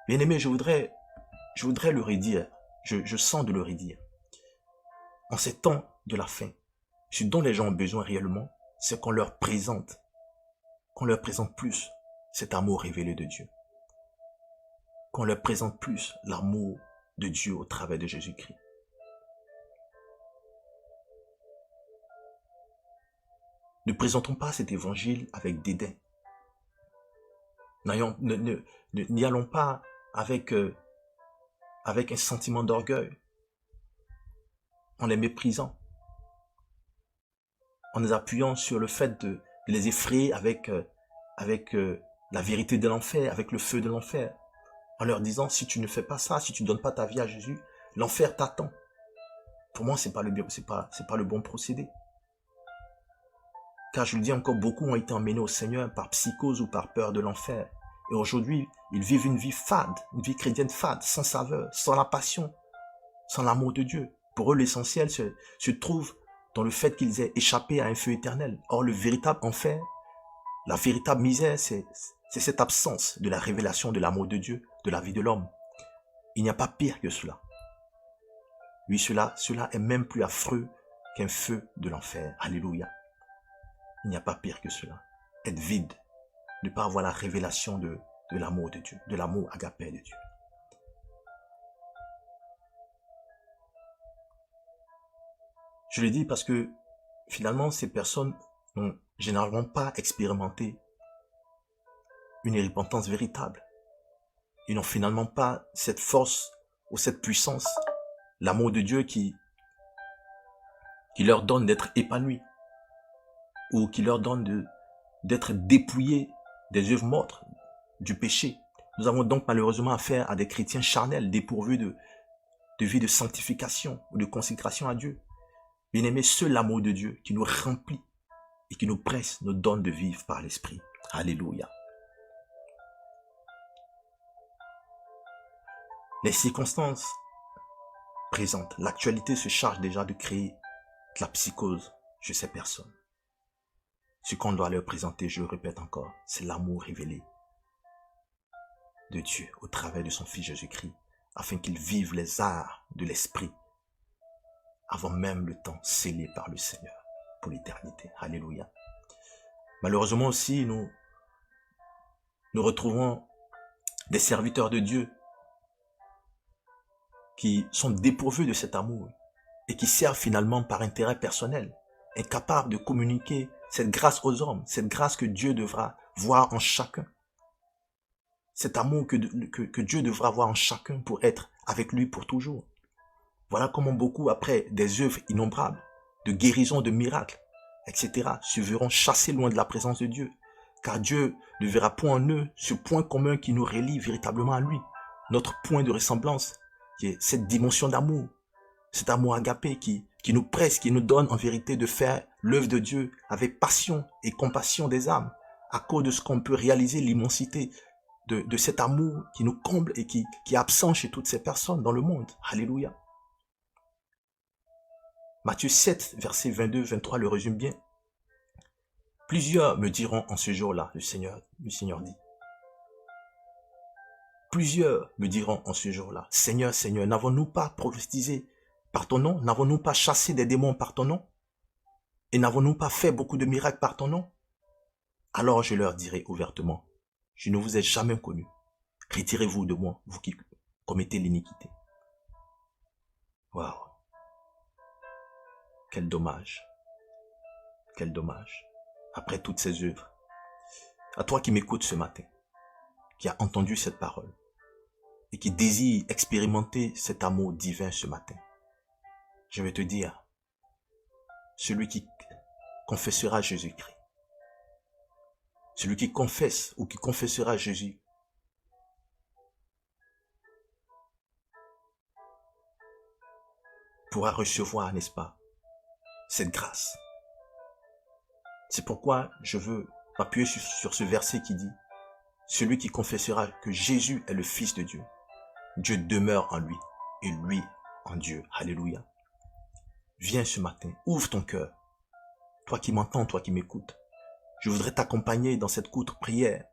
Bien-aimé, je voudrais le redire. Je sens de le redire. En ces temps de la fin, ce dont les gens ont besoin réellement, c'est qu'on leur présente plus cet amour révélé de Dieu. Qu'on leur présente plus l'amour de Dieu au travers de Jésus-Christ. Ne présentons pas cet évangile avec dédain. N'y allons pas avec un sentiment d'orgueil, en les méprisant, en les appuyant sur le fait de les effrayer avec la vérité de l'enfer, avec le feu de l'enfer, en leur disant si tu ne fais pas ça, si tu ne donnes pas ta vie à Jésus, l'enfer t'attend. Pour moi, c'est pas le bon procédé. Car je le dis encore, beaucoup ont été emmenés au Seigneur par psychose ou par peur de l'enfer. Et aujourd'hui, ils vivent une vie fade, une vie chrétienne fade, sans saveur, sans la passion, sans l'amour de Dieu. Pour eux, l'essentiel se trouve dans le fait qu'ils aient échappé à un feu éternel. Or, le véritable enfer, la véritable misère, c'est cette absence de la révélation de l'amour de Dieu, de la vie de l'homme. Il n'y a pas pire que cela. Oui, cela est même plus affreux qu'un feu de l'enfer. Alléluia. Il n'y a pas pire que cela. Être vide, ne pas avoir la révélation de l'amour de Dieu, de l'amour agapé de Dieu. Je le dis parce que finalement, ces personnes n'ont généralement pas expérimenté une repentance véritable. Ils n'ont finalement pas cette force ou cette puissance, l'amour de Dieu qui leur donne d'être épanouis ou qui leur donne d'être dépouillés des œuvres mortes, du péché. Nous avons donc malheureusement affaire à des chrétiens charnels, dépourvus de vie de sanctification ou de consécration à Dieu. Bien-aimés, seul l'amour de Dieu qui nous remplit et qui nous presse, nous donne de vivre par l'Esprit. Alléluia. Les circonstances présentes, l'actualité se charge déjà de créer de la psychose chez ces personnes. Ce qu'on doit leur présenter, je le répète encore, c'est l'amour révélé de Dieu au travers de son Fils Jésus-Christ, afin qu'ils vivent les arts de l'Esprit avant même le temps scellé par le Seigneur pour l'éternité. Alléluia. Malheureusement aussi, nous retrouvons des serviteurs de Dieu qui sont dépourvus de cet amour et qui servent finalement par intérêt personnel, incapables de communiquer cette grâce aux hommes, cette grâce que Dieu devra voir en chacun. Cet amour que Dieu devra voir en chacun pour être avec lui pour toujours. Voilà comment beaucoup, après des œuvres innombrables, de guérison, de miracles, etc., se verront chassés loin de la présence de Dieu. Car Dieu ne verra point en eux ce point commun qui nous relie véritablement à lui. Notre point de ressemblance, qui est cette dimension d'amour, cet amour agapé qui nous presse, qui nous donne en vérité de faire l'œuvre de Dieu avec passion et compassion des âmes, à cause de ce qu'on peut réaliser, l'immensité de cet amour qui nous comble et qui est absent chez toutes ces personnes dans le monde. Alléluia. Matthieu 7, verset 22-23 le résume bien. Plusieurs me diront en ce jour-là, le Seigneur dit. Plusieurs me diront en ce jour-là, Seigneur, Seigneur, n'avons-nous pas prophétisé par ton nom? N'avons-nous pas chassé des démons par ton nom? Et n'avons-nous pas fait beaucoup de miracles par ton nom? Alors je leur dirai ouvertement, je ne vous ai jamais connu. Retirez-vous de moi, vous qui commettez l'iniquité. Waouh! Quel dommage. Quel dommage. Après toutes ces œuvres. À toi qui m'écoutes ce matin, qui a entendu cette parole et qui désire expérimenter cet amour divin ce matin, je vais te dire, celui qui confessera Jésus-Christ, celui qui confesse ou qui confessera Jésus, pourra recevoir, n'est-ce pas, cette grâce. C'est pourquoi je veux m'appuyer sur ce verset qui dit, celui qui confessera que Jésus est le Fils de Dieu, Dieu demeure en lui et lui en Dieu. Alléluia. Viens ce matin, ouvre ton cœur. Toi qui m'entends, toi qui m'écoutes, je voudrais t'accompagner dans cette courte prière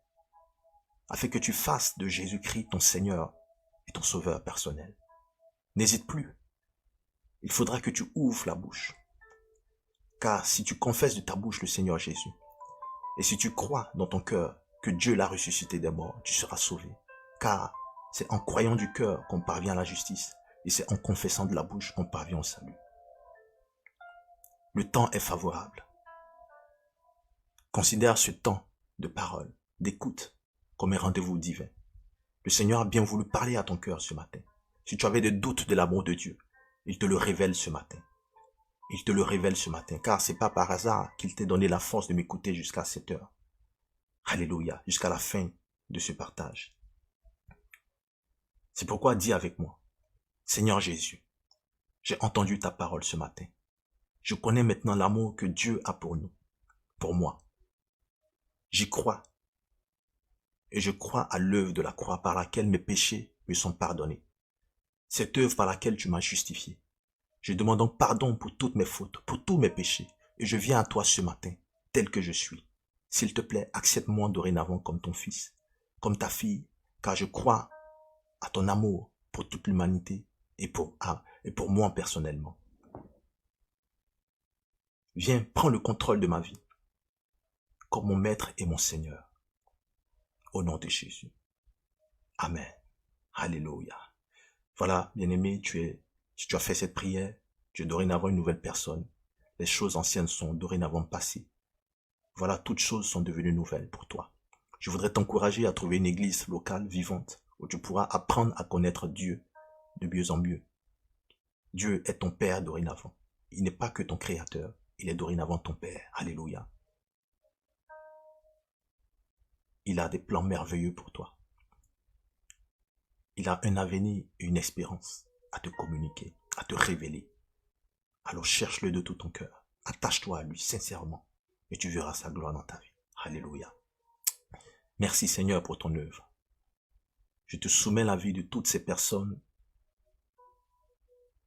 afin que tu fasses de Jésus-Christ ton Seigneur et ton Sauveur personnel. N'hésite plus. Il faudra que tu ouvres la bouche. Car si tu confesses de ta bouche le Seigneur Jésus, et si tu crois dans ton cœur que Dieu l'a ressuscité des morts, tu seras sauvé. Car c'est en croyant du cœur qu'on parvient à la justice, et c'est en confessant de la bouche qu'on parvient au salut. Le temps est favorable. Considère ce temps de parole, d'écoute, comme un rendez-vous divin. Le Seigneur a bien voulu parler à ton cœur ce matin. Si tu avais des doutes de l'amour de Dieu, il te le révèle ce matin. Il te le révèle ce matin, car c'est pas par hasard qu'il t'ait donné la force de m'écouter jusqu'à cette heure. Alléluia, jusqu'à la fin de ce partage. C'est pourquoi dis avec moi, Seigneur Jésus, j'ai entendu ta parole ce matin. Je connais maintenant l'amour que Dieu a pour nous, pour moi. J'y crois. Et je crois à l'œuvre de la croix par laquelle mes péchés me sont pardonnés. Cette œuvre par laquelle tu m'as justifié. Je demande donc pardon pour toutes mes fautes, pour tous mes péchés. Et je viens à toi ce matin, tel que je suis. S'il te plaît, accepte-moi dorénavant comme ton fils, comme ta fille, car je crois à ton amour pour toute l'humanité et pour moi personnellement. Viens, prends le contrôle de ma vie, comme mon maître et mon Seigneur. Au nom de Jésus. Amen. Alléluia. Voilà, bien-aimé, si tu as fait cette prière, tu es dorénavant une nouvelle personne. Les choses anciennes sont dorénavant passées. Voilà, toutes choses sont devenues nouvelles pour toi. Je voudrais t'encourager à trouver une église locale vivante où tu pourras apprendre à connaître Dieu de mieux en mieux. Dieu est ton Père dorénavant. Il n'est pas que ton Créateur, il est dorénavant ton Père. Alléluia. Il a des plans merveilleux pour toi. Il a un avenir et une espérance à te communiquer, à te révéler. Alors cherche-le de tout ton cœur. Attache-toi à lui sincèrement et tu verras sa gloire dans ta vie. Alléluia. Merci Seigneur pour ton œuvre. Je te soumets la vie de toutes ces personnes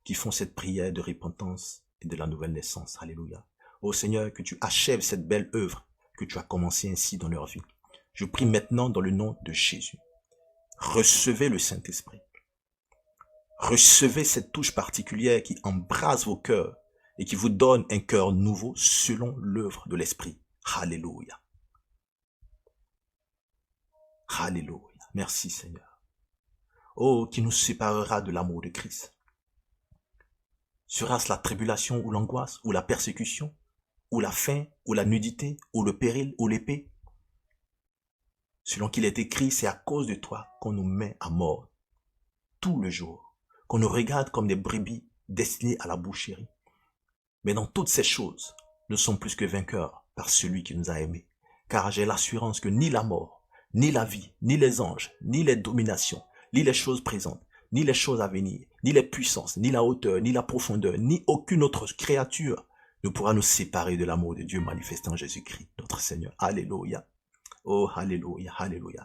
qui font cette prière de repentance et de la nouvelle naissance. Alléluia. Ô Seigneur, que tu achèves cette belle œuvre que tu as commencée ainsi dans leur vie. Je prie maintenant dans le nom de Jésus. Recevez le Saint-Esprit. Recevez cette touche particulière qui embrase vos cœurs et qui vous donne un cœur nouveau selon l'œuvre de l'Esprit. Alléluia. Alléluia. Merci Seigneur. Oh, qui nous séparera de l'amour de Christ? Sera-ce la tribulation ou l'angoisse ou la persécution ou la faim ou la nudité ou le péril ou l'épée? Selon qu'il est écrit, c'est à cause de toi qu'on nous met à mort tout le jour, qu'on nous regarde comme des brebis destinées à la boucherie. Mais dans toutes ces choses, nous sommes plus que vainqueurs par celui qui nous a aimés. Car j'ai l'assurance que ni la mort, ni la vie, ni les anges, ni les dominations, ni les choses présentes, ni les choses à venir, ni les puissances, ni la hauteur, ni la profondeur, ni aucune autre créature ne pourra nous séparer de l'amour de Dieu manifesté en Jésus-Christ, notre Seigneur. Alléluia. Oh, alléluia, alléluia.